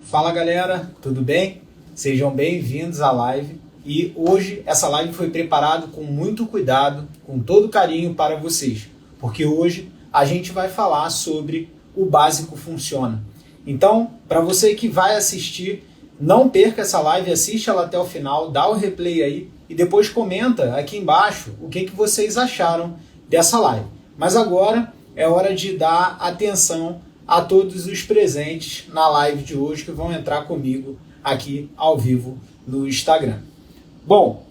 Fala galera, tudo bem? Sejam bem-vindos à live e hoje essa live foi preparada com muito cuidado, com todo carinho para vocês, porque hoje a gente vai falar sobre o básico funciona. Então, para você que vai assistir, não perca essa live, assiste ela até o final, dá o replay aí e depois comenta aqui embaixo o que vocês acharam dessa live. Mas agora é hora de dar atenção a todos os presentes na live de hoje que vão entrar comigo aqui ao vivo no Instagram. Bom,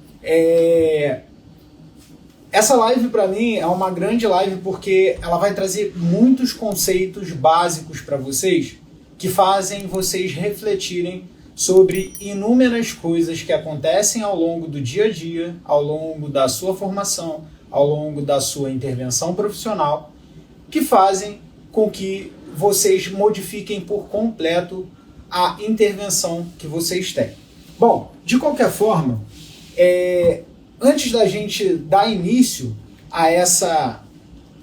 essa live para mim é uma grande live porque ela vai trazer muitos conceitos básicos para vocês que fazem vocês refletirem sobre inúmeras coisas que acontecem ao longo do dia a dia, ao longo da sua formação, ao longo da sua intervenção profissional, que fazem com que vocês modifiquem por completo a intervenção que vocês têm. Bom, de qualquer forma, antes da gente dar início a essa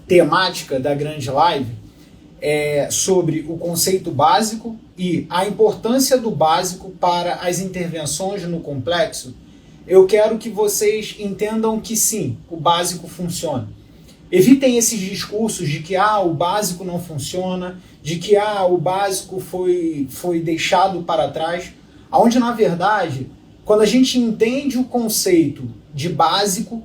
temática da grande live, sobre o conceito básico e a importância do básico para as intervenções no complexo, eu quero que vocês entendam que sim, o básico funciona. Evitem esses discursos de que o básico não funciona, de que o básico foi deixado para trás, onde na verdade, quando a gente entende o conceito de básico,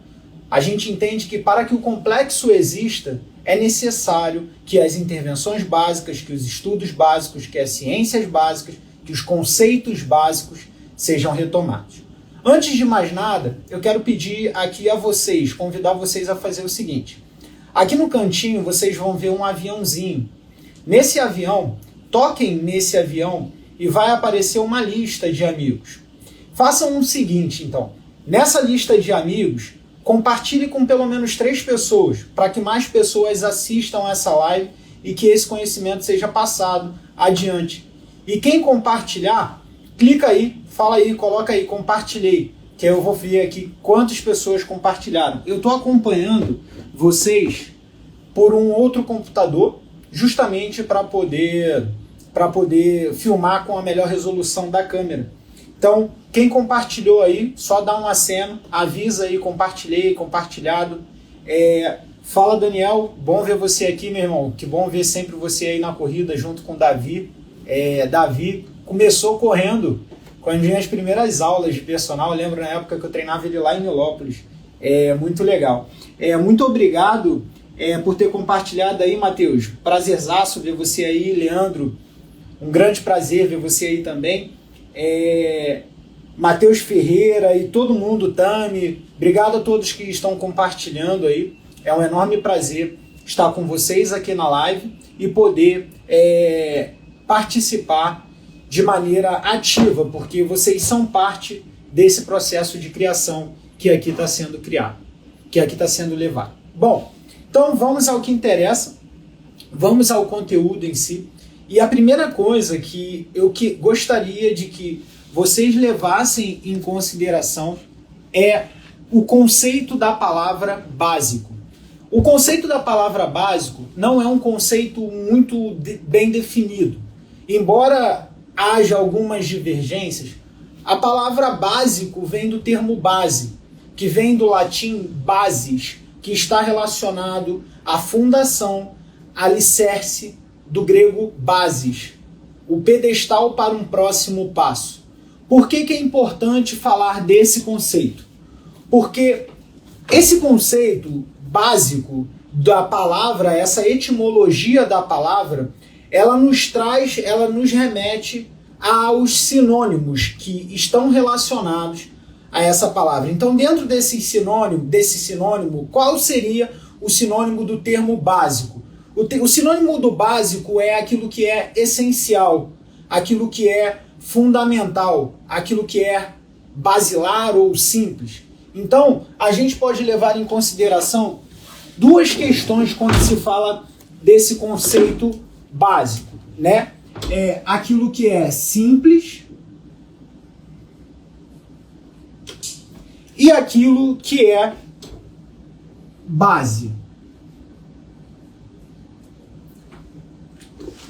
a gente entende que para que o complexo exista, é necessário que as intervenções básicas, que os estudos básicos, que as ciências básicas, que os conceitos básicos sejam retomados. Antes de mais nada, eu quero pedir aqui a vocês, convidar vocês a fazer o seguinte. Aqui no cantinho vocês vão ver um aviãozinho. Nesse avião, toquem nesse avião e vai aparecer uma lista de amigos. Façam o seguinte, então. Nessa lista de amigos, compartilhe com pelo menos 3 pessoas, para que mais pessoas assistam essa live e que esse conhecimento seja passado adiante. E quem compartilhar, clica aí, fala aí, coloca aí, compartilhei, que eu vou ver aqui quantas pessoas compartilharam. Eu estou acompanhando vocês por um outro computador, justamente para poder filmar com a melhor resolução da câmera. Então, quem compartilhou aí, só dá um aceno, avisa aí, compartilhei, compartilhado. Fala, Daniel, bom ver você aqui, meu irmão. Que bom ver sempre você aí na corrida junto com o Davi. Davi começou correndo com as minhas primeiras aulas de personal. Eu lembro na época que eu treinava ele lá em Nilópolis. Muito legal. Muito obrigado por ter compartilhado aí, Matheus. Prazerzaço ver você aí, Leandro. Um grande prazer ver você aí também. Matheus Ferreira e todo mundo, Tami, obrigado a todos que estão compartilhando aí. É um enorme prazer estar com vocês aqui na live e poder participar de maneira ativa, porque vocês são parte desse processo de criação que aqui está sendo criado, que aqui está sendo levado. Bom, então vamos ao que interessa, vamos ao conteúdo em si. E a primeira coisa que eu gostaria de que vocês levassem em consideração é o conceito da palavra básico. O conceito da palavra básico não é um conceito muito bem definido. Embora haja algumas divergências, a palavra básico vem do termo base, que vem do latim basis, que está relacionado à fundação, alicerce, do grego basis, o pedestal para um próximo passo. Por que é importante falar desse conceito? Porque esse conceito básico da palavra, essa etimologia da palavra, ela nos remete aos sinônimos que estão relacionados a essa palavra. Então, dentro desse sinônimo, qual seria o sinônimo do termo básico? O sinônimo do básico é aquilo que é essencial, aquilo que é fundamental, aquilo que é basilar ou simples. Então, a gente pode levar em consideração 2 questões quando se fala desse conceito básico, né? Aquilo que é simples e aquilo que é base.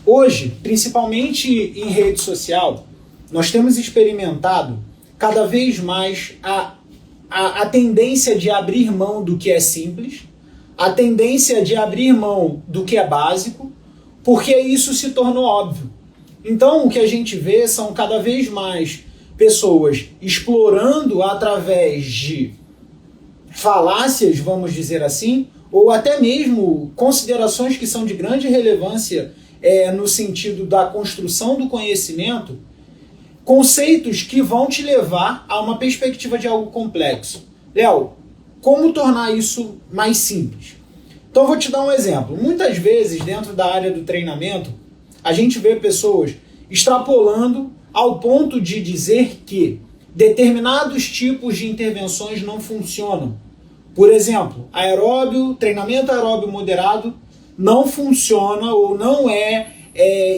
Hoje, principalmente em rede social, nós temos experimentado cada vez mais a tendência de abrir mão do que é simples, a tendência de abrir mão do que é básico, porque isso se tornou óbvio. Então, o que a gente vê são cada vez mais pessoas explorando através de falácias, vamos dizer assim, ou até mesmo considerações que são de grande relevância no sentido da construção do conhecimento, conceitos que vão te levar a uma perspectiva de algo complexo. Léo, como tornar isso mais simples? Então eu vou te dar um exemplo. Muitas vezes, dentro da área do treinamento, a gente vê pessoas extrapolando ao ponto de dizer que determinados tipos de intervenções não funcionam. Por exemplo, treinamento aeróbio moderado não funciona ou não é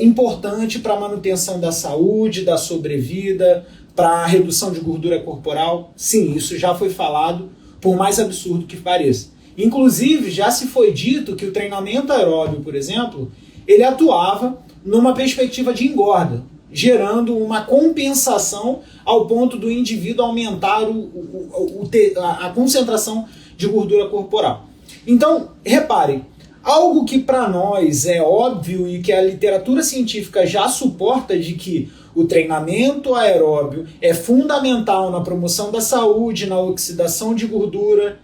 importante para a manutenção da saúde, da sobrevida, para a redução de gordura corporal. Sim, isso já foi falado, por mais absurdo que pareça. Inclusive, já se foi dito que o treinamento aeróbio, por exemplo, ele atuava numa perspectiva de engorda, gerando uma compensação ao ponto do indivíduo aumentar a concentração de gordura corporal. Então, reparem, algo que para nós é óbvio e que a literatura científica já suporta de que o treinamento aeróbio é fundamental na promoção da saúde, na oxidação de gordura,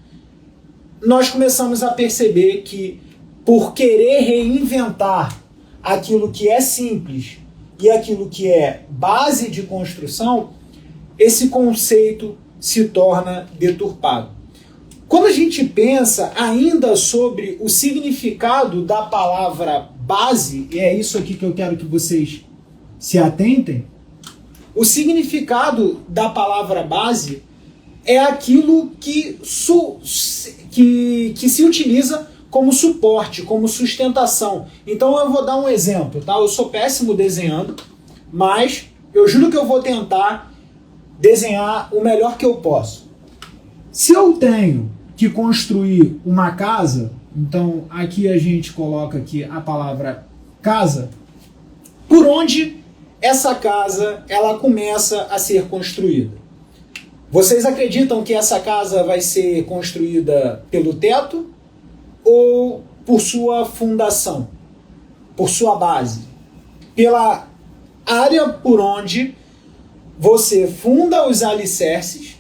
nós começamos a perceber que, por querer reinventar aquilo que é simples e aquilo que é base de construção, esse conceito se torna deturpado. Quando a gente pensa ainda sobre o significado da palavra base, e é isso aqui que eu quero que vocês se atentem, o significado da palavra base é aquilo que se utiliza como suporte, como sustentação. Então eu vou dar um exemplo, tá? Eu sou péssimo desenhando, mas eu juro que eu vou tentar desenhar o melhor que eu posso. Se eu tenho que construir uma casa, então aqui a gente coloca aqui a palavra casa, por onde essa casa ela começa a ser construída? Vocês acreditam que essa casa vai ser construída pelo teto ou por sua fundação, por sua base? Pela área por onde você funda os alicerces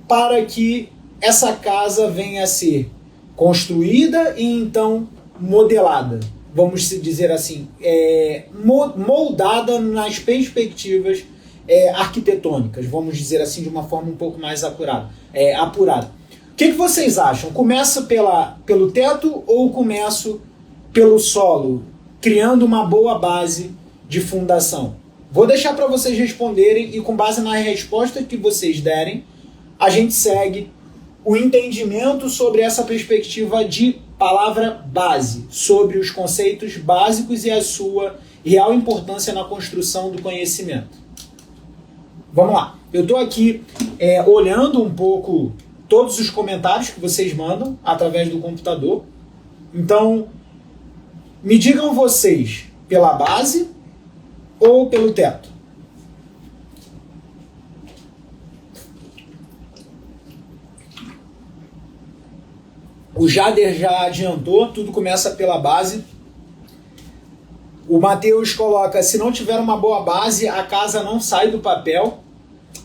para que essa casa venha a ser construída e então modelada, vamos dizer assim, moldada nas perspectivas arquitetônicas, vamos dizer assim, de uma forma um pouco mais apurada. O que vocês acham? Começo pelo teto ou começo pelo solo, criando uma boa base de fundação? Vou deixar para vocês responderem e, com base na resposta que vocês derem, a gente segue o entendimento sobre essa perspectiva de palavra base, sobre os conceitos básicos e a sua real importância na construção do conhecimento. Vamos lá. Eu estou aqui olhando um pouco todos os comentários que vocês mandam através do computador. Então, me digam vocês, pela base ou pelo teto? O Jader já adiantou, tudo começa pela base. O Matheus coloca, se não tiver uma boa base, a casa não sai do papel.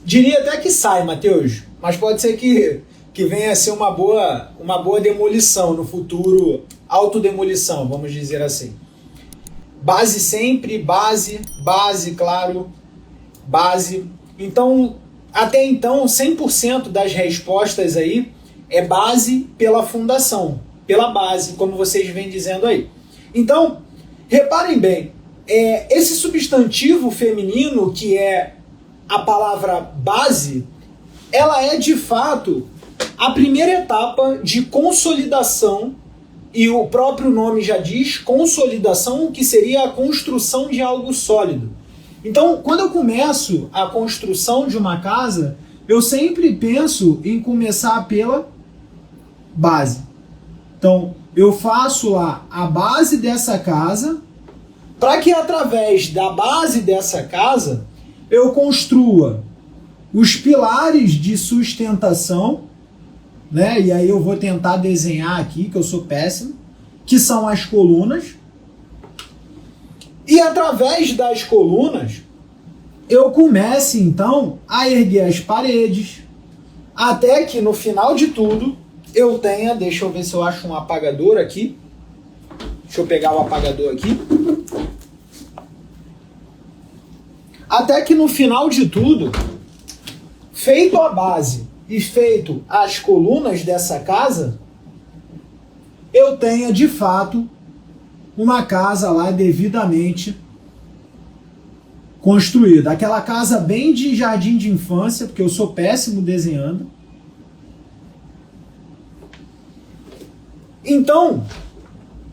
Diria até que sai, Matheus, mas pode ser que venha a ser uma boa demolição no futuro, autodemolição, vamos dizer assim. Base sempre, base, claro, base. Então, até então, 100% das respostas aí é base pela fundação, pela base, como vocês vêm dizendo aí. Então, reparem bem, esse substantivo feminino, que é a palavra base, ela é de fato a primeira etapa de consolidação, e o próprio nome já diz, consolidação, que seria a construção de algo sólido. Então, quando eu começo a construção de uma casa, eu sempre penso em começar pela base. Então, eu faço lá a base dessa casa para que através da base dessa casa eu construa os pilares de sustentação, né? E aí eu vou tentar desenhar aqui, que eu sou péssimo, que são as colunas. E através das colunas eu comece então a erguer as paredes, até que no final de tudo eu tenha, deixa eu ver se eu acho um apagador aqui. Deixa eu pegar o apagador aqui. Até que no final de tudo, feito a base e feito as colunas dessa casa, eu tenha de fato uma casa lá devidamente construída. Aquela casa bem de jardim de infância, porque eu sou péssimo desenhando. Então,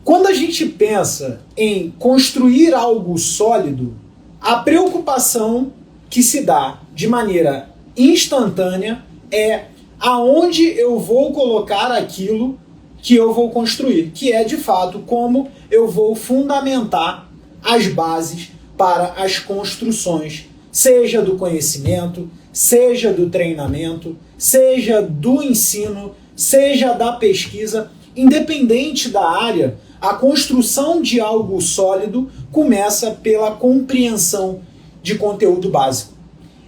quando a gente pensa em construir algo sólido, a preocupação que se dá de maneira instantânea é aonde eu vou colocar aquilo que eu vou construir, que é de fato como eu vou fundamentar as bases para as construções, seja do conhecimento, seja do treinamento, seja do ensino, seja da pesquisa, independente da área. A construção de algo sólido começa pela compreensão de conteúdo básico.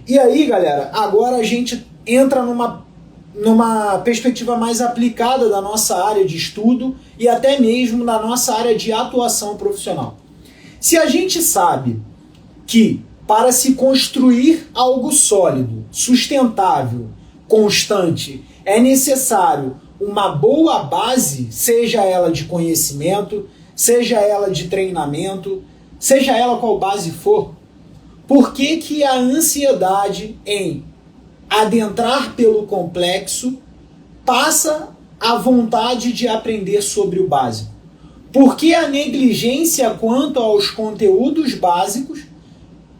E aí, galera, agora a gente entra numa perspectiva mais aplicada da nossa área de estudo e até mesmo na nossa área de atuação profissional. Se a gente sabe que para se construir algo sólido, sustentável, constante, é necessário uma boa base, seja ela de conhecimento, seja ela de treinamento, seja ela qual base for, por que a ansiedade em adentrar pelo complexo passa a vontade de aprender sobre o básico? Por que a negligência quanto aos conteúdos básicos,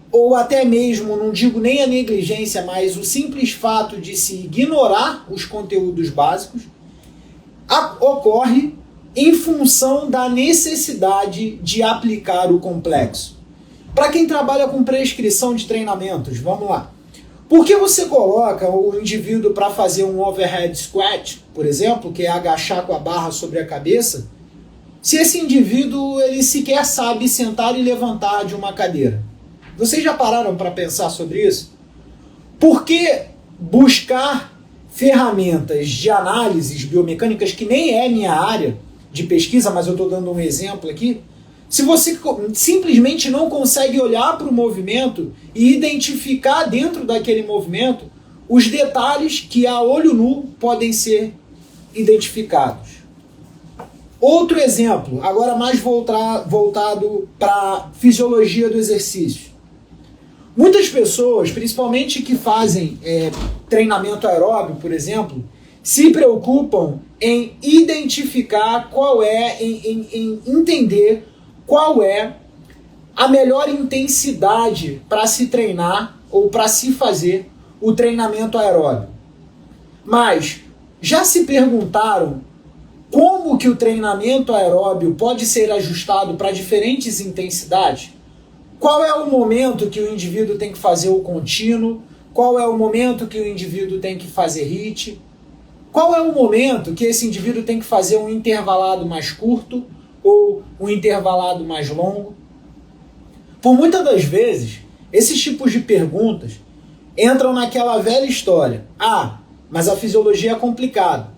ou até mesmo, não digo nem a negligência, mas o simples fato de se ignorar os conteúdos básicos, ocorre em função da necessidade de aplicar o complexo? Para quem trabalha com prescrição de treinamentos, vamos lá. Por que você coloca o indivíduo para fazer um overhead squat, por exemplo, que é agachar com a barra sobre a cabeça, se esse indivíduo ele sequer sabe sentar e levantar de uma cadeira? Vocês já pararam para pensar sobre isso? Por que buscar ferramentas de análises biomecânicas, que nem é minha área de pesquisa, mas eu estou dando um exemplo aqui, se você simplesmente não consegue olhar para o movimento e identificar dentro daquele movimento os detalhes que a olho nu podem ser identificados? Outro exemplo, agora mais voltado para a fisiologia do exercício. Muitas pessoas, principalmente que fazem treinamento aeróbio, por exemplo, se preocupam em identificar em entender qual é a melhor intensidade para se treinar ou para se fazer o treinamento aeróbio. Mas já se perguntaram como que o treinamento aeróbio pode ser ajustado para diferentes intensidades? Qual é o momento que o indivíduo tem que fazer o contínuo? Qual é o momento que o indivíduo tem que fazer HIIT? Qual é o momento que esse indivíduo tem que fazer um intervalado mais curto ou um intervalado mais longo? Por muitas das vezes, esses tipos de perguntas entram naquela velha história. Ah, mas a fisiologia é complicada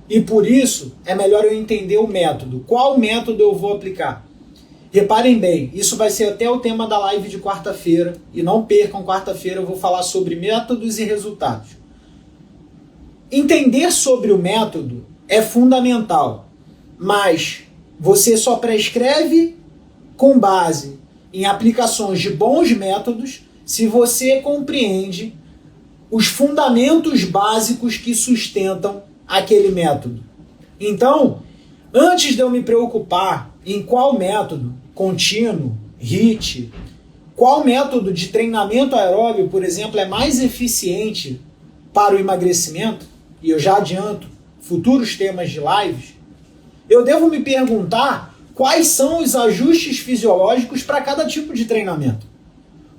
e por isso é melhor eu entender o método. Qual método eu vou aplicar? Reparem bem, isso vai ser até o tema da live de quarta-feira, e não percam, quarta-feira eu vou falar sobre métodos e resultados. Entender sobre o método é fundamental, mas você só prescreve com base em aplicações de bons métodos se você compreende os fundamentos básicos que sustentam aquele método. Então, antes de eu me preocupar em qual método, contínuo, HIIT, qual método de treinamento aeróbio, por exemplo, é mais eficiente para o emagrecimento, e eu já adianto futuros temas de lives, eu devo me perguntar quais são os ajustes fisiológicos para cada tipo de treinamento.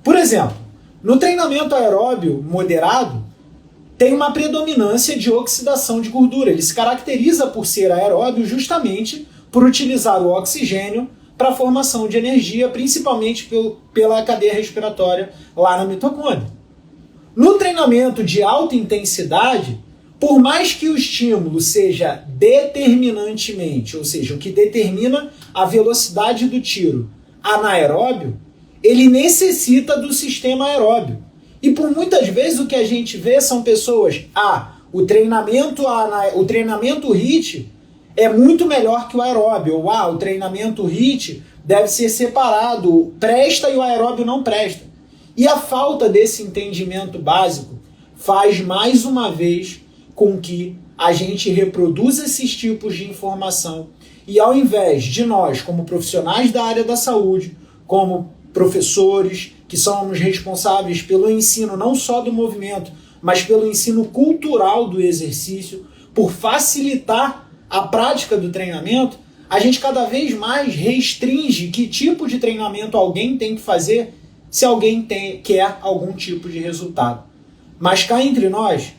Por exemplo, no treinamento aeróbio moderado, tem uma predominância de oxidação de gordura. Ele se caracteriza por ser aeróbio justamente por utilizar o oxigênio para a formação de energia, principalmente pela cadeia respiratória lá na mitocôndria. No treinamento de alta intensidade, por mais que o estímulo seja determinantemente, ou seja, o que determina a velocidade do tiro, anaeróbio, ele necessita do sistema aeróbio. E por muitas vezes o que a gente vê são pessoas, o treinamento HIIT é muito melhor que o aeróbio, ou o treinamento HIIT deve ser separado, presta e o aeróbio não presta. E a falta desse entendimento básico faz mais uma vez com que a gente reproduza esses tipos de informação e ao invés de nós, como profissionais da área da saúde, como professores, que somos responsáveis pelo ensino não só do movimento, mas pelo ensino cultural do exercício, por facilitar a prática do treinamento, a gente cada vez mais restringe que tipo de treinamento alguém tem que fazer se alguém quer algum tipo de resultado. Mas cá entre nós,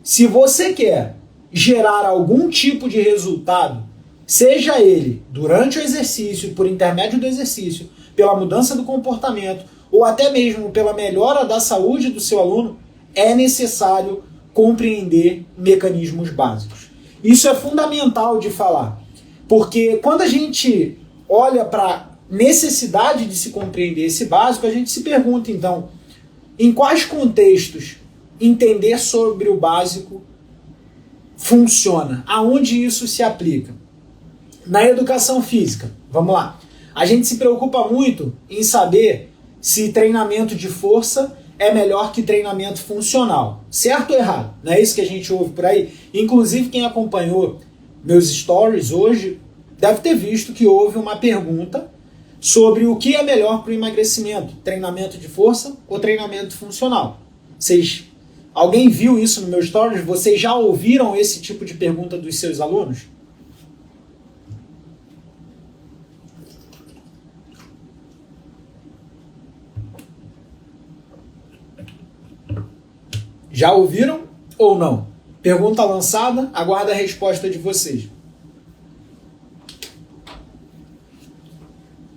se você quer gerar algum tipo de resultado, seja ele durante o exercício, por intermédio do exercício, pela mudança do comportamento, ou até mesmo pela melhora da saúde do seu aluno, é necessário compreender mecanismos básicos. Isso é fundamental de falar, porque quando a gente olha para a necessidade de se compreender esse básico, a gente se pergunta, então, em quais contextos entender sobre o básico funciona? Aonde isso se aplica? Na educação física, vamos lá. A gente se preocupa muito em saber se treinamento de força é melhor que treinamento funcional. Certo ou errado? Não é isso que a gente ouve por aí? Inclusive, quem acompanhou meus stories hoje deve ter visto que houve uma pergunta sobre o que é melhor para o emagrecimento, treinamento de força ou treinamento funcional. Alguém viu isso no meu stories? Vocês já ouviram esse tipo de pergunta dos seus alunos? Já ouviram ou não? Pergunta lançada, aguardo a resposta de vocês.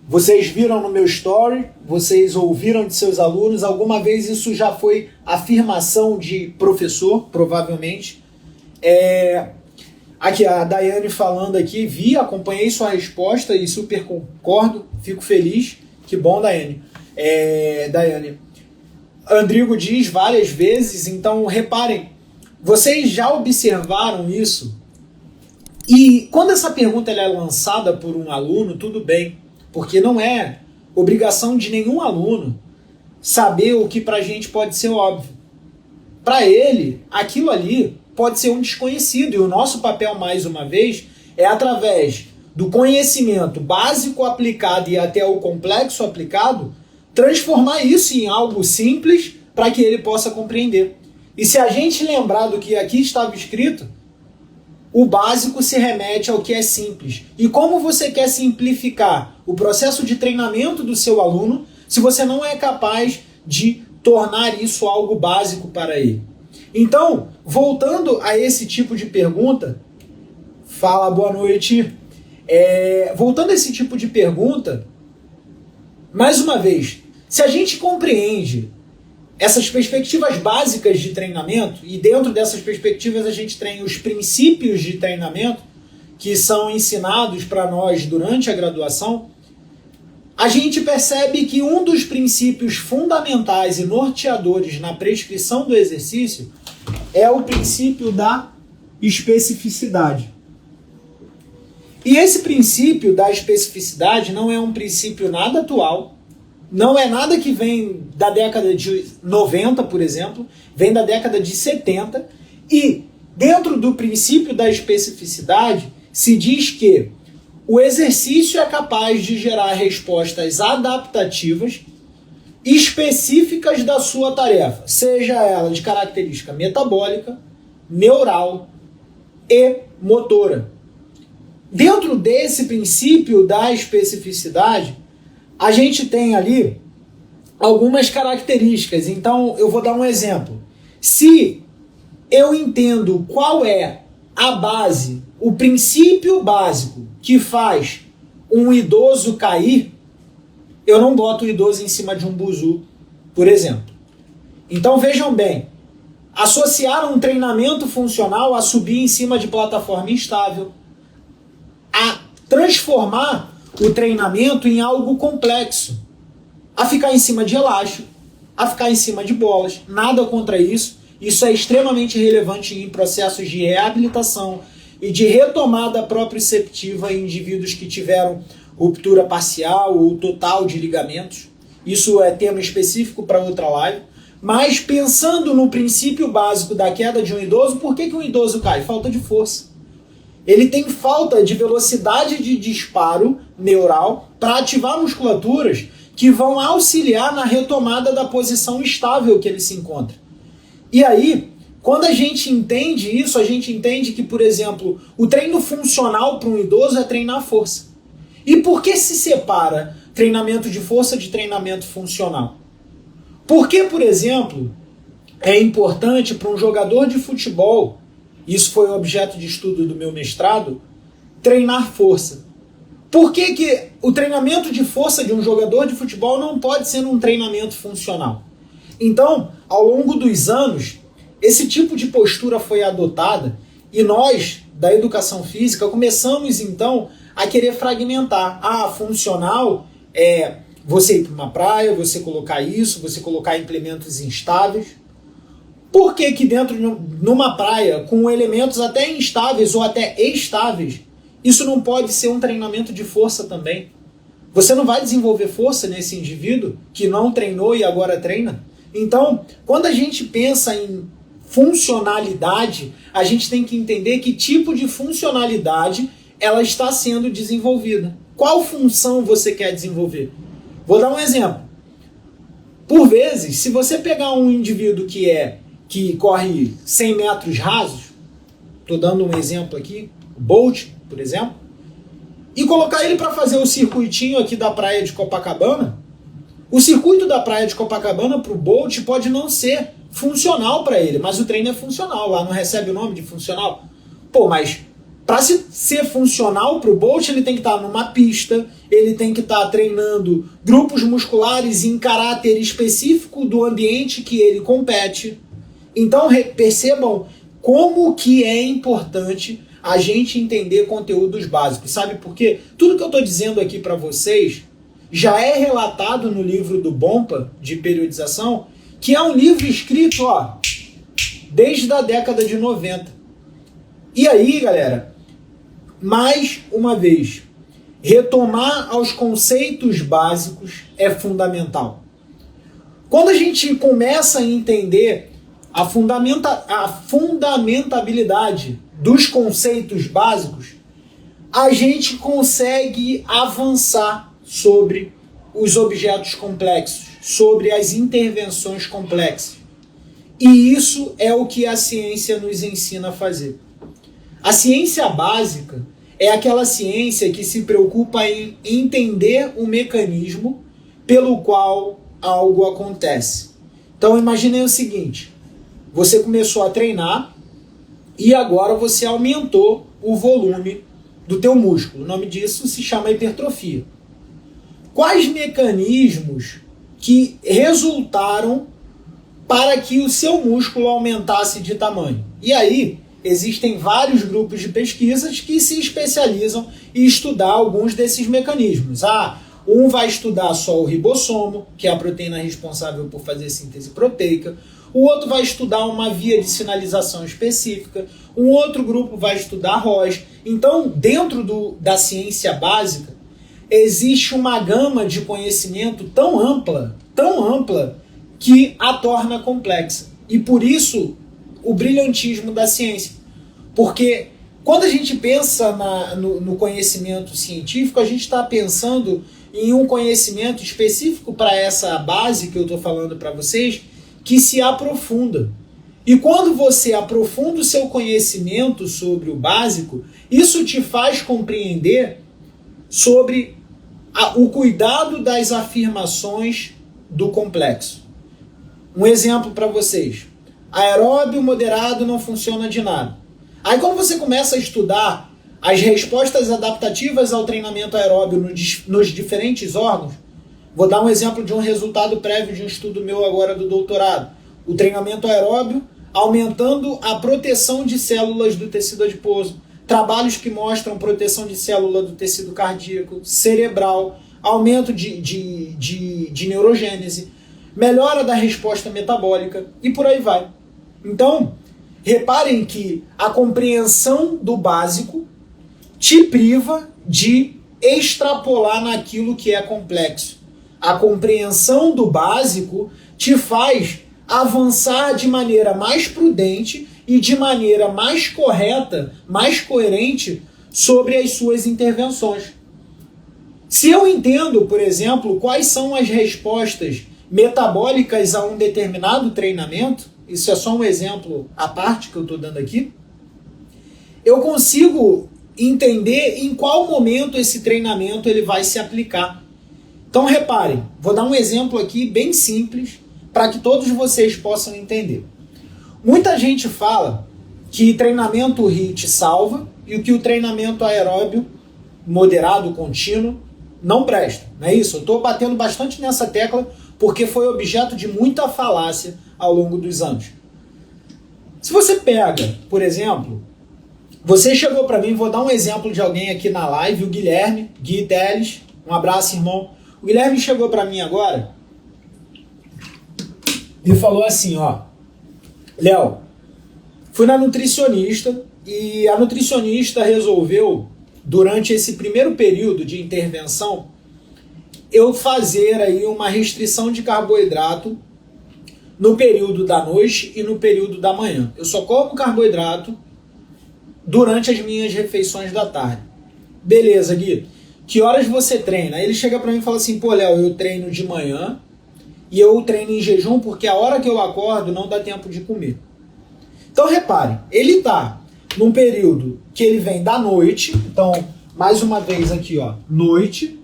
Vocês viram no meu story? Vocês ouviram de seus alunos? Alguma vez isso já foi afirmação de professor, provavelmente. Aqui a Daiane falando aqui, acompanhei sua resposta e super concordo, fico feliz. Que bom, Daiane. Daiane. Andrigo diz várias vezes, então reparem, vocês já observaram isso? E quando essa pergunta ela é lançada por um aluno, tudo bem, porque não é obrigação de nenhum aluno saber o que pra gente pode ser óbvio. Para ele, aquilo ali pode ser um desconhecido, e o nosso papel, mais uma vez, é através do conhecimento básico aplicado e até o complexo aplicado, transformar isso em algo simples para que ele possa compreender. E se a gente lembrar do que aqui estava escrito, o básico se remete ao que é simples. E como você quer simplificar o processo de treinamento do seu aluno se você não é capaz de tornar isso algo básico para ele? Então, voltando a esse tipo de pergunta, fala boa noite. Voltando a esse tipo de pergunta, mais uma vez, se a gente compreende essas perspectivas básicas de treinamento, e dentro dessas perspectivas a gente tem os princípios de treinamento que são ensinados para nós durante a graduação, a gente percebe que um dos princípios fundamentais e norteadores na prescrição do exercício é o princípio da especificidade. E esse princípio da especificidade não é um princípio nada atual, não é nada que vem da década de 90, por exemplo, vem da década de 70, e dentro do princípio da especificidade se diz que o exercício é capaz de gerar respostas adaptativas específicas da sua tarefa, seja ela de característica metabólica, neural e motora. dentro desse princípio da especificidade, a gente tem ali algumas características. Então, eu vou dar um exemplo. Se eu entendo qual é a base, o princípio básico que faz um idoso cair, eu não boto o idoso em cima de um buzu, por exemplo. Então, vejam bem, associar um treinamento funcional a subir em cima de plataforma instável, a transformar o treinamento em algo complexo, a ficar em cima de elástico, a ficar em cima de bolas, nada contra isso. Isso é extremamente relevante em processos de reabilitação e de retomada proprioceptiva em indivíduos que tiveram ruptura parcial ou total de ligamentos. Isso é tema específico para outra live. Mas pensando no princípio básico da queda de um idoso, por que um idoso cai? Falta de força. Ele tem falta de velocidade de disparo neural para ativar musculaturas que vão auxiliar na retomada da posição estável que ele se encontra. E aí, quando a gente entende isso, a gente entende que, por exemplo, o treino funcional para um idoso é treinar força. E por que se separa treinamento de força de treinamento funcional? Porque, por exemplo, é importante para um jogador de futebol, isso foi objeto de estudo do meu mestrado, treinar força. Por que o treinamento de força de um jogador de futebol não pode ser um treinamento funcional? Então, ao longo dos anos, esse tipo de postura foi adotada e nós, da educação física, começamos então a querer fragmentar. Funcional é você ir para uma praia, você colocar isso, você colocar implementos instáveis. Por que dentro de numa praia, com elementos até instáveis ou até estáveis, isso não pode ser um treinamento de força também? Você não vai desenvolver força nesse indivíduo que não treinou e agora treina? Então, quando a gente pensa em funcionalidade, a gente tem que entender que tipo de funcionalidade ela está sendo desenvolvida. Qual função você quer desenvolver? Vou dar um exemplo. Por vezes, se você pegar um indivíduo que corre 100 metros rasos, estou dando um exemplo aqui, Bolt, por exemplo, e colocar ele para fazer o circuitinho aqui da praia de Copacabana, o circuito da praia de Copacabana para o Bolt pode não ser funcional para ele, mas o treino é funcional, lá não recebe o nome de funcional. Mas para ser funcional para o Bolt, ele tem que estar numa pista, ele tem que estar treinando grupos musculares em caráter específico do ambiente que ele compete. Então percebam como que é importante a gente entender conteúdos básicos. Sabe por quê? Tudo que eu estou dizendo aqui para vocês já é relatado no livro do Bompa, de periodização, que é um livro escrito desde a década de 90. E aí, galera, mais uma vez, retomar aos conceitos básicos é fundamental. Quando a gente começa a entender a fundamentabilidade dos conceitos básicos, a gente consegue avançar sobre os objetos complexos, sobre as intervenções complexas. E isso é o que a ciência nos ensina a fazer. A ciência básica é aquela ciência que se preocupa em entender o mecanismo pelo qual algo acontece. Então imaginem o seguinte, você começou a treinar e agora você aumentou o volume do teu músculo. O nome disso se chama hipertrofia. Quais mecanismos que resultaram para que o seu músculo aumentasse de tamanho? E aí, existem vários grupos de pesquisas que se especializam em estudar alguns desses mecanismos. Um vai estudar só o ribossomo, que é a proteína responsável por fazer síntese proteica. O outro vai estudar uma via de sinalização específica. Um outro grupo vai estudar ROS. Então, dentro da ciência básica, existe uma gama de conhecimento tão ampla, que a torna complexa. E por isso, o brilhantismo da ciência. Porque quando a gente pensa no conhecimento científico, a gente está pensando em um conhecimento específico para essa base que eu estou falando para vocês, que se aprofunda. E quando você aprofunda o seu conhecimento sobre o básico, isso te faz compreender sobre o cuidado das afirmações do complexo. Um exemplo para vocês. Aeróbio moderado não funciona de nada. Aí quando você começa a estudar as respostas adaptativas ao treinamento aeróbio nos diferentes órgãos, vou dar um exemplo de um resultado prévio de um estudo meu agora do doutorado. O treinamento aeróbio aumentando a proteção de células do tecido adiposo, trabalhos que mostram proteção de célula do tecido cardíaco, cerebral, aumento de neurogênese, melhora da resposta metabólica e por aí vai. Então, reparem que a compreensão do básico te priva de extrapolar naquilo que é complexo. A compreensão do básico te faz avançar de maneira mais prudente e de maneira mais correta, mais coerente sobre as suas intervenções. Se eu entendo, por exemplo, quais são as respostas metabólicas a um determinado treinamento, isso é só um exemplo à parte que eu estou dando aqui, eu consigo entender em qual momento esse treinamento ele vai se aplicar. Então reparem, vou dar um exemplo aqui bem simples para que todos vocês possam entender. Muita gente fala que treinamento HIIT salva e que o treinamento aeróbio moderado, contínuo, não presta. Não é isso? Eu estou batendo bastante nessa tecla porque foi objeto de muita falácia ao longo dos anos. Se você pega, por exemplo, você chegou para mim, vou dar um exemplo de alguém aqui na live, o Guilherme, Gui Teles, um abraço, irmão. O Guilherme chegou para mim agora e falou assim, ó, Léo, fui na nutricionista e a nutricionista resolveu, durante esse primeiro período de intervenção, eu fazer aí uma restrição de carboidrato no período da noite e no período da manhã. Eu só como carboidrato durante as minhas refeições da tarde. Beleza, Gui. Que horas você treina? Aí ele chega pra mim e fala assim, pô, Léo, eu treino de manhã e eu treino em jejum porque a hora que eu acordo não dá tempo de comer. Então reparem, ele tá num período que ele vem da noite, então, mais uma vez aqui, ó, noite.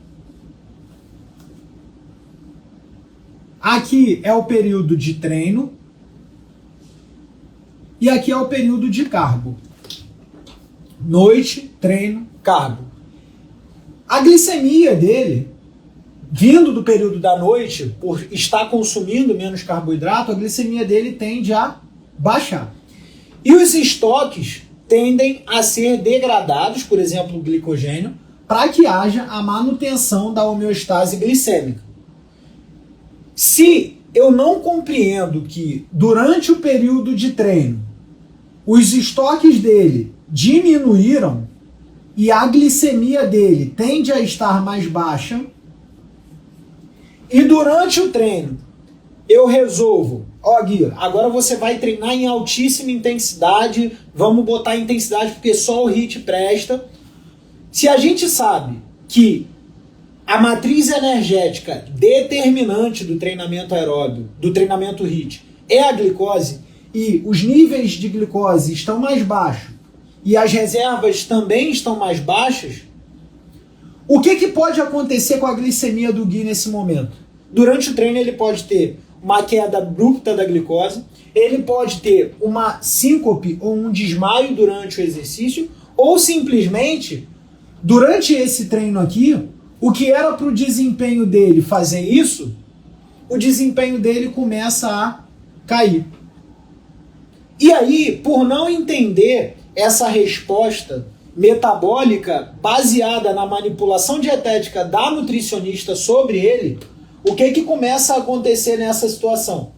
Aqui é o período de treino e aqui é o período de carbo. Noite, treino, carbo. A glicemia dele, vindo do período da noite, por estar consumindo menos carboidrato, a glicemia dele tende a baixar. E os estoques tendem a ser degradados, por exemplo, o glicogênio, para que haja a manutenção da homeostase glicêmica. Se eu não compreendo que durante o período de treino os estoques dele diminuíram e a glicemia dele tende a estar mais baixa, e durante o treino eu resolvo, ó Gui, agora você vai treinar em altíssima intensidade, vamos botar intensidade porque só o HIIT presta. Se a gente sabe que a matriz energética determinante do treinamento aeróbio, do treinamento HIIT, é a glicose, e os níveis de glicose estão mais baixos, e as reservas também estão mais baixas, o que pode acontecer com a glicemia do Gui nesse momento? Durante o treino ele pode ter uma queda abrupta da glicose, ele pode ter uma síncope ou um desmaio durante o exercício, ou simplesmente, durante esse treino aqui, o que era para o desempenho dele fazer isso, o desempenho dele começa a cair. E aí, por não entender essa resposta metabólica baseada na manipulação dietética da nutricionista sobre ele, o que começa a acontecer nessa situação?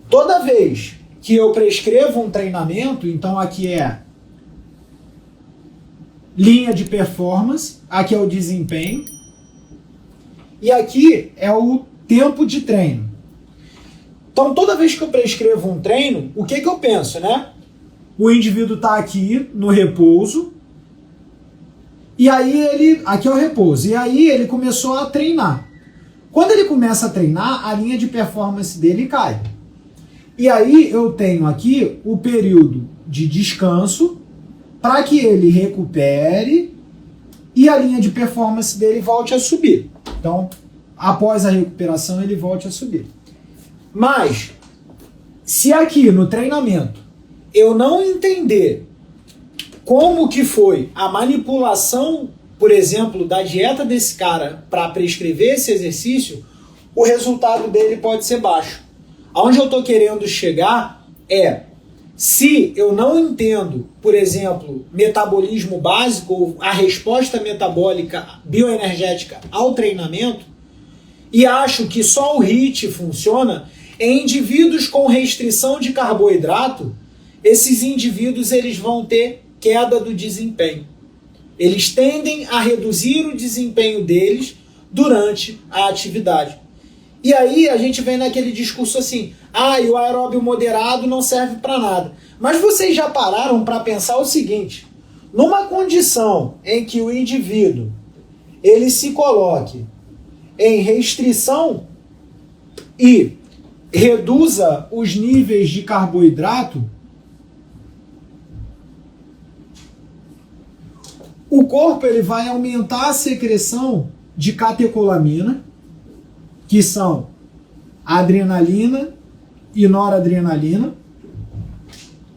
Toda vez que eu prescrevo um treinamento, então aqui é linha de performance, aqui é o desempenho, e aqui é o tempo de treino. Então, toda vez que eu prescrevo um treino, o que eu penso, né? O indivíduo está aqui no repouso, e aí aqui é o repouso, e aí ele começou a treinar. Quando ele começa a treinar, a linha de performance dele cai. E aí eu tenho aqui o período de descanso para que ele recupere e a linha de performance dele volte a subir. Então, após a recuperação, ele volte a subir. Mas, se aqui no treinamento eu não entender como que foi a manipulação, por exemplo, da dieta desse cara para prescrever esse exercício, o resultado dele pode ser baixo. Aonde eu estou querendo chegar é, se eu não entendo, por exemplo, metabolismo básico ou a resposta metabólica bioenergética ao treinamento, e acho que só o HIIT funciona, em indivíduos com restrição de carboidrato, esses indivíduos eles vão ter queda do desempenho. Eles tendem a reduzir o desempenho deles durante a atividade. E aí a gente vem naquele discurso assim, e o aeróbio moderado não serve para nada. Mas vocês já pararam para pensar o seguinte, numa condição em que o indivíduo ele se coloque em restrição e reduza os níveis de carboidrato, o corpo ele vai aumentar a secreção de catecolamina, que são adrenalina e noradrenalina.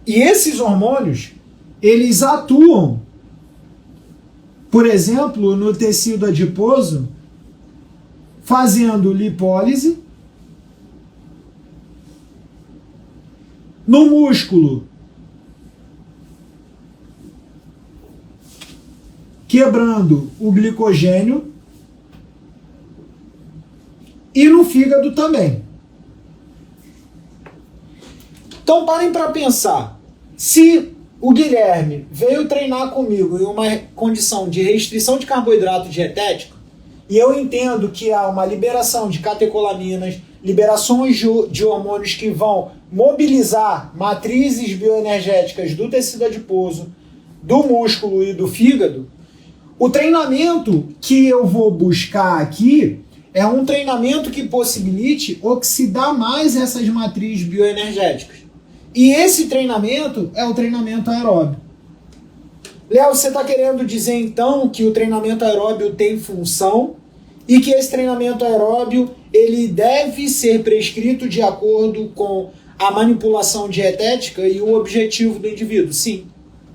E esses hormônios, eles atuam, por exemplo, no tecido adiposo, fazendo lipólise, no músculo, quebrando o glicogênio, e no fígado também. Então parem para pensar, se o Guilherme veio treinar comigo em uma condição de restrição de carboidrato dietético, e eu entendo que há uma liberação de catecolaminas, liberações de hormônios que vão mobilizar matrizes bioenergéticas do tecido adiposo, do músculo e do fígado, o treinamento que eu vou buscar aqui é um treinamento que possibilite oxidar mais essas matrizes bioenergéticas. E esse treinamento é o treinamento aeróbio. Léo, você está querendo dizer então que o treinamento aeróbio tem função e que esse treinamento aeróbio ele deve ser prescrito de acordo com a manipulação dietética e o objetivo do indivíduo? Sim.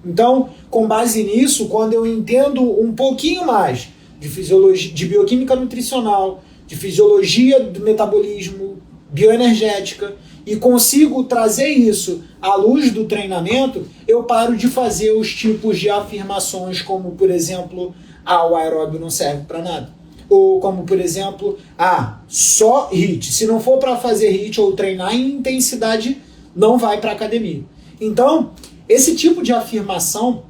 Então, com base nisso, quando eu entendo um pouquinho mais de fisiologia, de bioquímica nutricional, de fisiologia do metabolismo, bioenergética, e consigo trazer isso à luz do treinamento, eu paro de fazer os tipos de afirmações como, por exemplo, o aeróbio não serve para nada. Ou como, por exemplo, só HIIT. Se não for para fazer HIIT ou treinar em intensidade, não vai para academia. Então, esse tipo de afirmação,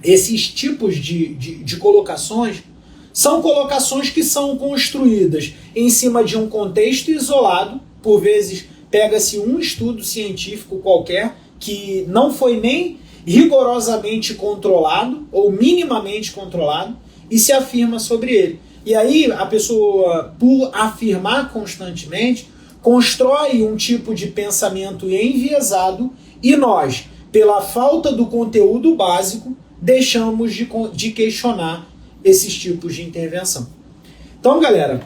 esses tipos de colocações, são colocações que são construídas em cima de um contexto isolado, por vezes pega-se um estudo científico qualquer que não foi nem rigorosamente controlado ou minimamente controlado e se afirma sobre ele. E aí a pessoa, por afirmar constantemente, constrói um tipo de pensamento enviesado e nós, pela falta do conteúdo básico, deixamos de questionar esses tipos de intervenção. Então, galera,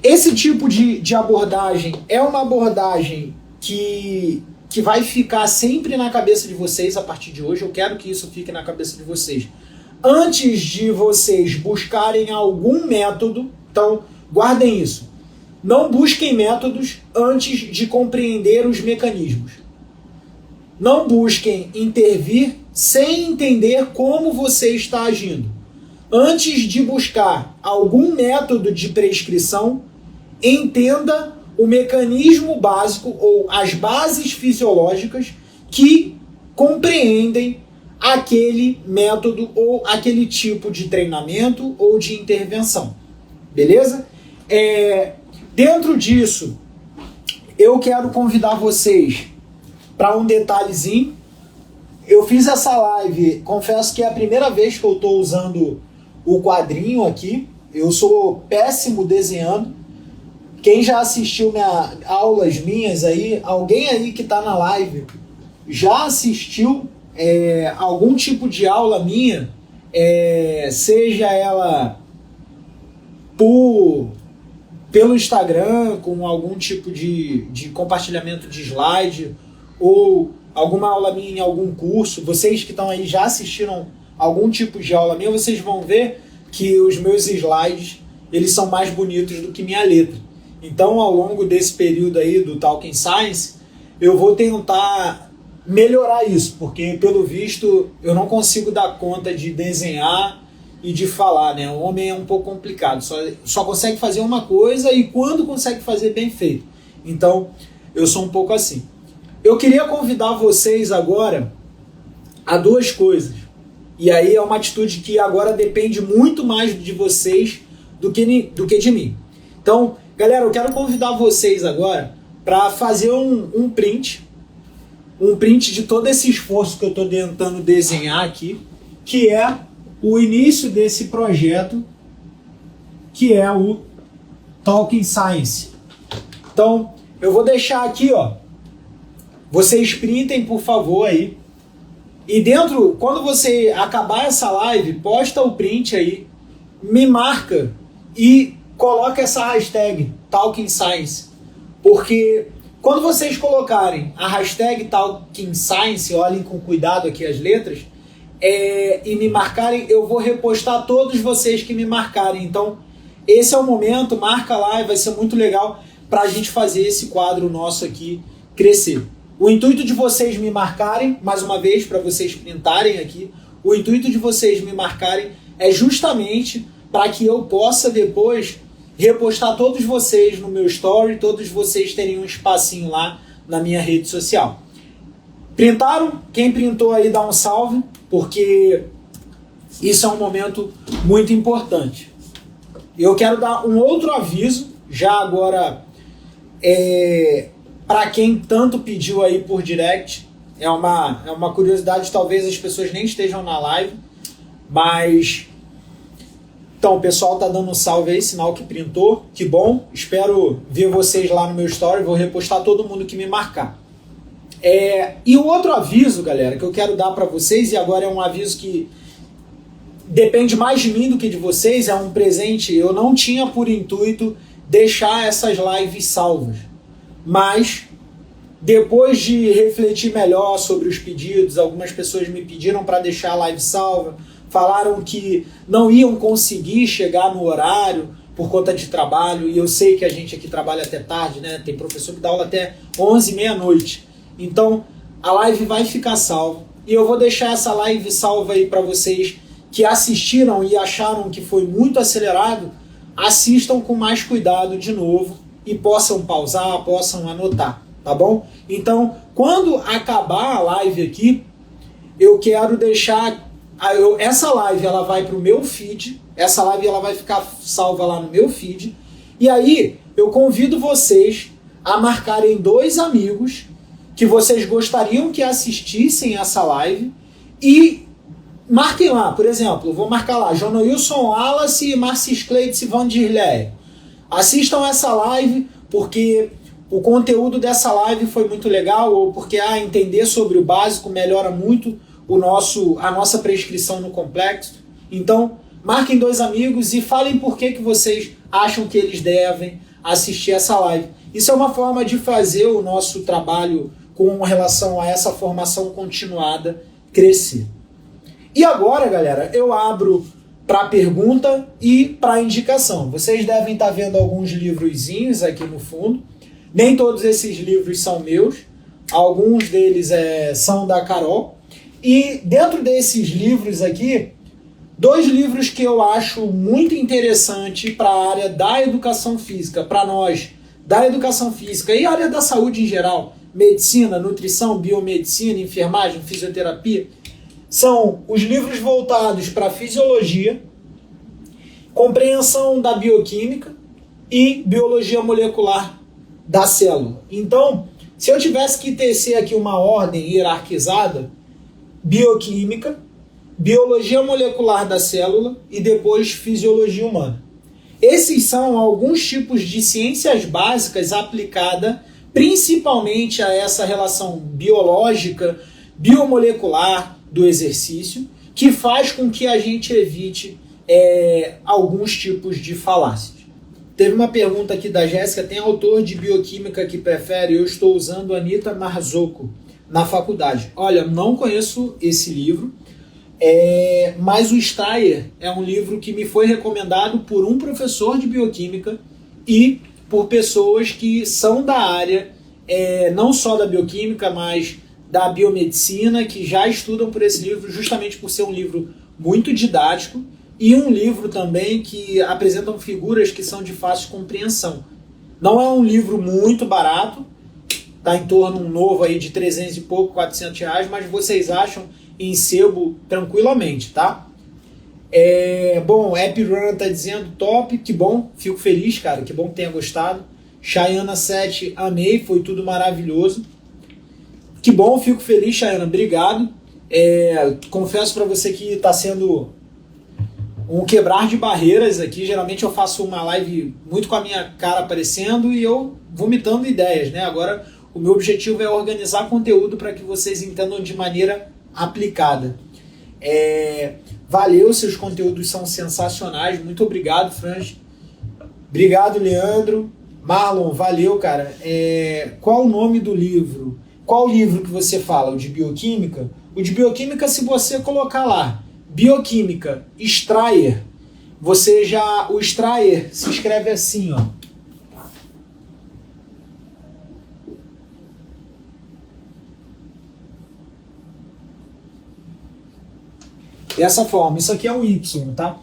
esse tipo de abordagem é uma abordagem que vai ficar sempre na cabeça de vocês a partir de hoje. Eu quero que isso fique na cabeça de vocês. Antes de vocês buscarem algum método, então guardem isso. Não busquem métodos antes de compreender os mecanismos. Não busquem intervir sem entender como você está agindo. Antes de buscar algum método de prescrição, entenda o mecanismo básico ou as bases fisiológicas que compreendem aquele método ou aquele tipo de treinamento ou de intervenção. Beleza? Dentro disso, eu quero convidar vocês para um detalhezinho. Eu fiz essa live, confesso que é a primeira vez que eu estou usando o quadrinho aqui. Eu sou péssimo desenhando. Quem já assistiu aulas minhas aí, alguém aí que está na live, já assistiu algum tipo de aula minha, seja ela pelo Instagram, com algum tipo de compartilhamento de slide, ou alguma aula minha em algum curso. Vocês que estão aí já assistiram algum tipo de aula minha, vocês vão ver que os meus slides, eles são mais bonitos do que minha letra. Então, ao longo desse período aí do Talking Science, eu vou tentar melhorar isso, porque, pelo visto, eu não consigo dar conta de desenhar e de falar, né? O homem é um pouco complicado, só consegue fazer uma coisa e quando consegue fazer bem feito. Então, eu sou um pouco assim. Eu queria convidar vocês agora a duas coisas. E aí é uma atitude que agora depende muito mais de vocês do que de mim. Então, galera, eu quero convidar vocês agora para fazer um print de todo esse esforço que eu estou tentando desenhar aqui, que é o início desse projeto, que é o Talking Science. Então, eu vou deixar aqui, ó, vocês printem, por favor, aí. E dentro, quando você acabar essa live, posta o print aí, me marca e coloca essa hashtag Talking Science. Porque quando vocês colocarem a hashtag Talking Science, olhem com cuidado aqui as letras, e me marcarem, eu vou repostar todos vocês que me marcarem. Então, esse é o momento, marca lá e vai ser muito legal para a gente fazer esse quadro nosso aqui crescer. O intuito de vocês me marcarem, mais uma vez, para vocês printarem aqui, o intuito de vocês me marcarem é justamente para que eu possa depois repostar todos vocês no meu story, todos vocês terem um espacinho lá na minha rede social. Printaram? Quem printou aí dá um salve, porque isso é um momento muito importante. Eu quero dar um outro aviso, já agora, para quem tanto pediu aí por direct. É uma curiosidade, talvez as pessoas nem estejam na live, mas então o pessoal tá dando um salve aí, sinal que printou, que bom. Espero ver vocês lá no meu story, vou repostar todo mundo que me marcar. E o outro aviso, galera, que eu quero dar para vocês, e agora é um aviso que depende mais de mim do que de vocês, é um presente. Eu não tinha por intuito deixar essas lives salvas, mas depois de refletir melhor sobre os pedidos, algumas pessoas me pediram para deixar a live salva, falaram que não iam conseguir chegar no horário por conta de trabalho, e eu sei que a gente aqui trabalha até tarde, né? Tem professor que dá aula até 11, meia-noite. Então, a live vai ficar salva, e eu vou deixar essa live salva aí para vocês que assistiram e acharam que foi muito acelerado, assistam com mais cuidado de novo e possam pausar, possam anotar, tá bom? Então, quando acabar a live aqui, eu quero deixar... essa live ela vai para o meu feed, essa live ela vai ficar salva lá no meu feed, e aí eu convido vocês a marcarem 2 amigos que vocês gostariam que assistissem essa live e marquem lá, por exemplo, eu vou marcar lá Jonoilson Wallace e Marcis Cleide Vanderlei. Assistam essa live porque o conteúdo dessa live foi muito legal, ou porque entender sobre o básico melhora muito a nossa prescrição no complexo. Então, marquem 2 amigos e falem por que vocês acham que eles devem assistir essa live. Isso é uma forma de fazer o nosso trabalho com relação a essa formação continuada crescer. E agora, galera, eu abro para pergunta e para indicação. Vocês devem estar vendo alguns livrozinhos aqui no fundo. Nem todos esses livros são meus. Alguns deles são da Carol. E dentro desses livros aqui, 2 livros que eu acho muito interessante para a área da educação física, para nós, da educação física e área da saúde em geral, medicina, nutrição, biomedicina, enfermagem, fisioterapia, são os livros voltados para fisiologia, compreensão da bioquímica e biologia molecular da célula. Então, se eu tivesse que tecer aqui uma ordem hierarquizada, bioquímica, biologia molecular da célula e depois fisiologia humana. Esses são alguns tipos de ciências básicas aplicadas principalmente a essa relação biológica, biomolecular do exercício, que faz com que a gente evite alguns tipos de falácias. Teve uma pergunta aqui da Jéssica: tem autor de bioquímica que prefere? Eu estou usando Anita Marzocco na faculdade. Olha, não conheço esse livro, mas o Strayer é um livro que me foi recomendado por um professor de bioquímica e por pessoas que são da área, não só da bioquímica, mas da biomedicina, que já estudam por esse livro, justamente por ser um livro muito didático e um livro também que apresentam figuras que são de fácil compreensão. Não é um livro muito barato, está em torno um novo aí de 300 e pouco, 400 reais, mas vocês acham em sebo tranquilamente, tá? Bom, App Run tá dizendo top, que bom, fico feliz, cara, que bom que tenha gostado. Chayana 7, amei, foi tudo maravilhoso. Que bom, fico feliz, Chayana, obrigado. Confesso para você que tá sendo um quebrar de barreiras aqui. Geralmente eu faço uma live muito com a minha cara aparecendo e eu vomitando ideias, né? Agora o meu objetivo é organizar conteúdo para que vocês entendam de maneira aplicada. Valeu, seus conteúdos são sensacionais. Muito obrigado, Franz. Obrigado, Leandro. Marlon, valeu, cara. Qual o nome do livro? Qual livro que você fala? O de bioquímica? O de bioquímica, se você colocar lá, bioquímica, Strayer, o Strayer se escreve assim, ó. Dessa forma, isso aqui é um Y, tá?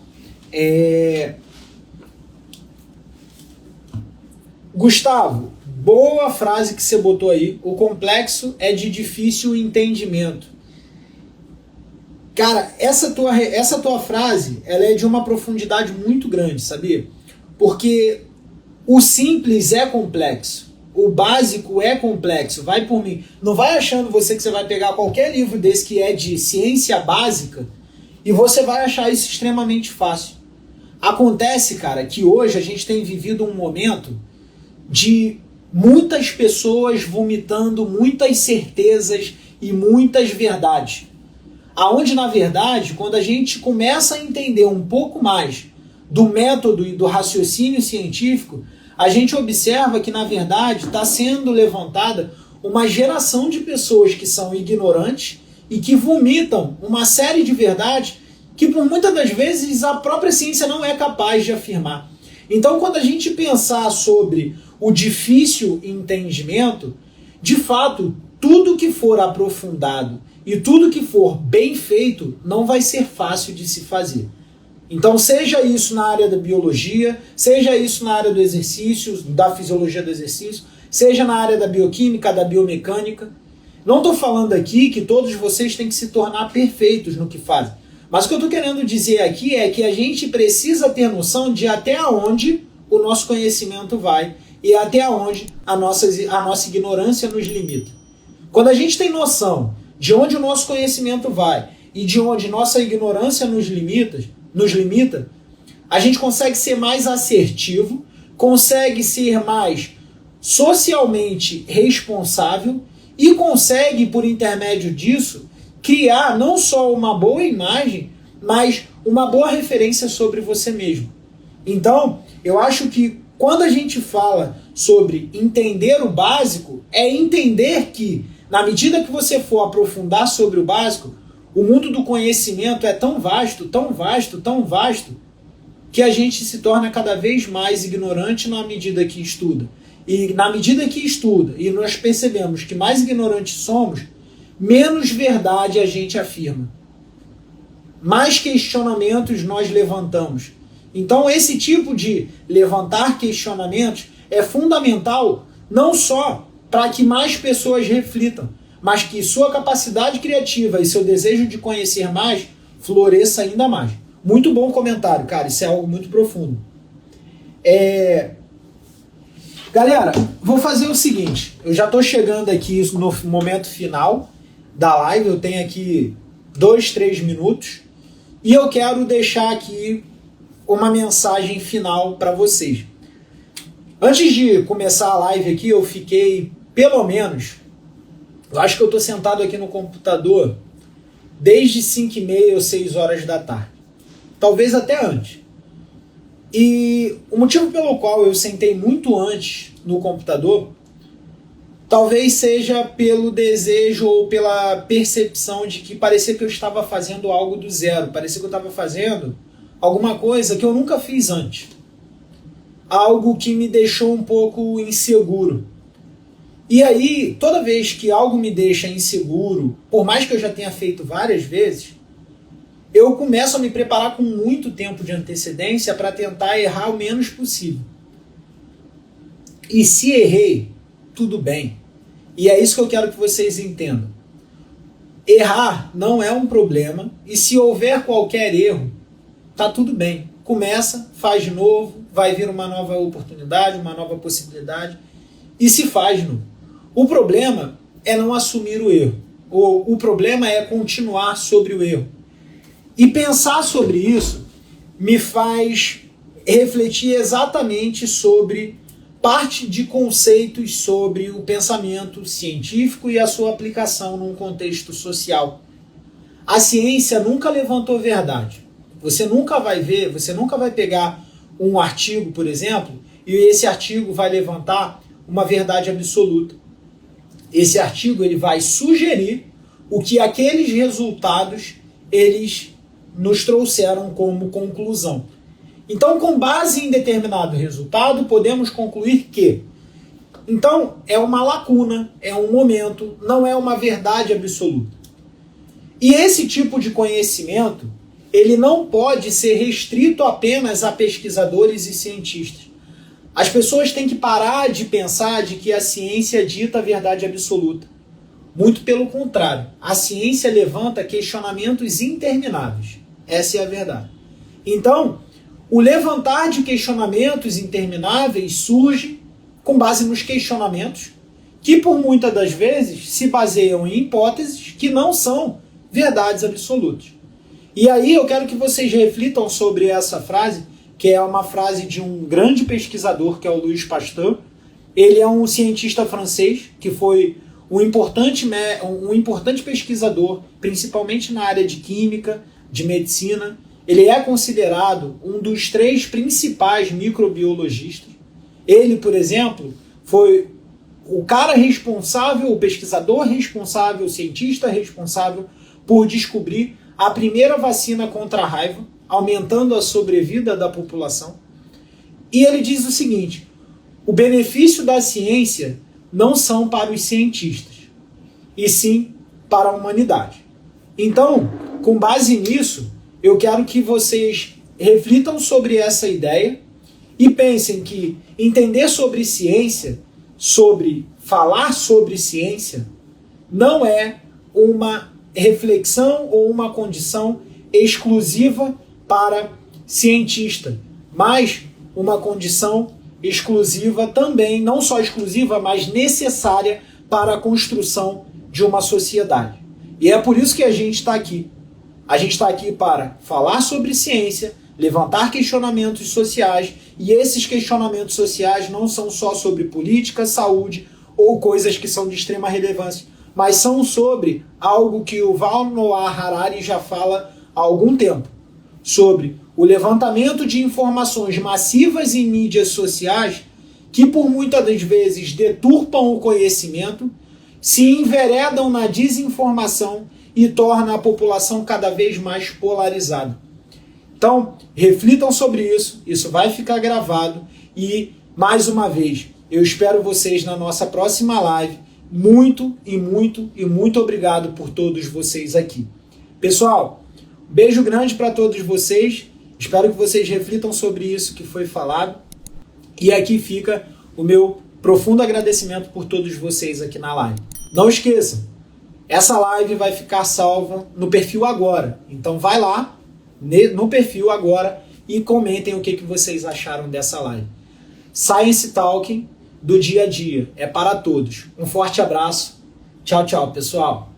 Gustavo, boa frase que você botou aí. O complexo é de difícil entendimento. Cara, essa tua frase, ela é de uma profundidade muito grande, sabia? Porque o simples é complexo, o básico é complexo. Vai por mim. Não vai achando você que você vai pegar qualquer livro desse que é de ciência básica e você vai achar isso extremamente fácil. Acontece, cara, que hoje a gente tem vivido um momento de muitas pessoas vomitando muitas certezas e muitas verdades. Aonde, na verdade, quando a gente começa a entender um pouco mais do método e do raciocínio científico, a gente observa que, na verdade, está sendo levantada uma geração de pessoas que são ignorantes e que vomitam uma série de verdades que, por muitas das vezes, a própria ciência não é capaz de afirmar. Então, quando a gente pensar sobre o difícil entendimento, de fato, tudo que for aprofundado e tudo que for bem feito não vai ser fácil de se fazer. Então, seja isso na área da biologia, seja isso na área do exercício, da fisiologia do exercício, seja na área da bioquímica, da biomecânica. Não estou falando aqui que todos vocês têm que se tornar perfeitos no que fazem. Mas o que eu estou querendo dizer aqui é que a gente precisa ter noção de até onde o nosso conhecimento vai e até onde a nossa ignorância nos limita. Quando a gente tem noção de onde o nosso conhecimento vai e de onde nossa ignorância nos limita, a gente consegue ser mais assertivo, consegue ser mais socialmente responsável e consegue, por intermédio disso, criar não só uma boa imagem, mas uma boa referência sobre você mesmo. Então, eu acho que quando a gente fala sobre entender o básico, é entender que, na medida que você for aprofundar sobre o básico, o mundo do conhecimento é tão vasto, tão vasto, tão vasto, que a gente se torna cada vez mais ignorante na medida que estuda. E na medida que estuda, e nós percebemos que mais ignorantes somos, menos verdade a gente afirma. Mais questionamentos nós levantamos. Então esse tipo de levantar questionamentos é fundamental não só para que mais pessoas reflitam, mas que sua capacidade criativa e seu desejo de conhecer mais floresça ainda mais. Muito bom comentário, cara, isso é algo muito profundo. Galera, vou fazer o seguinte, eu já estou chegando aqui no momento final da live, eu tenho aqui 2, 3 minutos, e eu quero deixar aqui uma mensagem final para vocês. Antes de começar a live aqui, eu fiquei, pelo menos, eu acho que eu estou sentado aqui no computador desde 5h30 ou 6 horas da tarde. Talvez até antes. E o motivo pelo qual eu sentei muito antes no computador, talvez seja pelo desejo ou pela percepção de que parecia que eu estava fazendo algo do zero. Parecia que eu estava fazendo alguma coisa que eu nunca fiz antes. Algo que me deixou um pouco inseguro. E aí, toda vez que algo me deixa inseguro, por mais que eu já tenha feito várias vezes, eu começo a me preparar com muito tempo de antecedência para tentar errar o menos possível. E se errei, tudo bem. E é isso que eu quero que vocês entendam. Errar não é um problema, e se houver qualquer erro, tá tudo bem. Começa, faz de novo, vai vir uma nova oportunidade, uma nova possibilidade, e se faz de novo. O problema é não assumir o erro. O problema é continuar sobre o erro. E pensar sobre isso me faz refletir exatamente sobre parte de conceitos sobre o pensamento científico e a sua aplicação num contexto social. A ciência nunca levantou verdade. Você nunca vai ver, você nunca vai pegar um artigo, por exemplo, e esse artigo vai levantar uma verdade absoluta. Esse artigo ele vai sugerir o que aqueles resultados eles nos trouxeram como conclusão. Então, com base em determinado resultado, podemos concluir que então é uma lacuna, é um momento, não é uma verdade absoluta. E esse tipo de conhecimento, ele não pode ser restrito apenas a pesquisadores e cientistas. As pessoas têm que parar de pensar de que a ciência dita a verdade absoluta. Muito pelo contrário, a ciência levanta questionamentos intermináveis. Essa é a verdade. Então, o levantar de questionamentos intermináveis surge com base nos questionamentos que, por muitas das vezes, se baseiam em hipóteses que não são verdades absolutas. E aí eu quero que vocês reflitam sobre essa frase, que é uma frase de um grande pesquisador, que é o Louis Pasteur. Ele é um cientista francês, que foi um importante pesquisador, principalmente na área de química, de medicina. Ele é considerado um dos 3 principais microbiologistas. Ele, por exemplo, foi o cara responsável, o pesquisador responsável, o cientista responsável por descobrir a primeira vacina contra a raiva, aumentando a sobrevida da população. E ele diz o seguinte: o benefício da ciência não são para os cientistas, e sim para a humanidade. Então, com base nisso, eu quero que vocês reflitam sobre essa ideia e pensem que entender sobre ciência, sobre falar sobre ciência, não é uma reflexão ou uma condição exclusiva para cientista, mas uma condição exclusiva também, não só exclusiva, mas necessária para a construção de uma sociedade. E é por isso que a gente está aqui. A gente está aqui para falar sobre ciência, levantar questionamentos sociais, e esses questionamentos sociais não são só sobre política, saúde ou coisas que são de extrema relevância, mas são sobre algo que o Yuval Noah Harari já fala há algum tempo, sobre o levantamento de informações massivas em mídias sociais que por muitas das vezes deturpam o conhecimento, se enveredam na desinformação e tornam a população cada vez mais polarizada. Então, reflitam sobre isso, isso vai ficar gravado e, mais uma vez, eu espero vocês na nossa próxima live. Muito obrigado por todos vocês aqui. Pessoal, beijo grande para todos vocês. Espero que vocês reflitam sobre isso que foi falado. E aqui fica o meu profundo agradecimento por todos vocês aqui na live. Não esqueçam, essa live vai ficar salva no perfil agora. Então vai lá no perfil agora e comentem o que vocês acharam dessa live. Science Talking do dia a dia é para todos. Um forte abraço. Tchau, tchau, pessoal.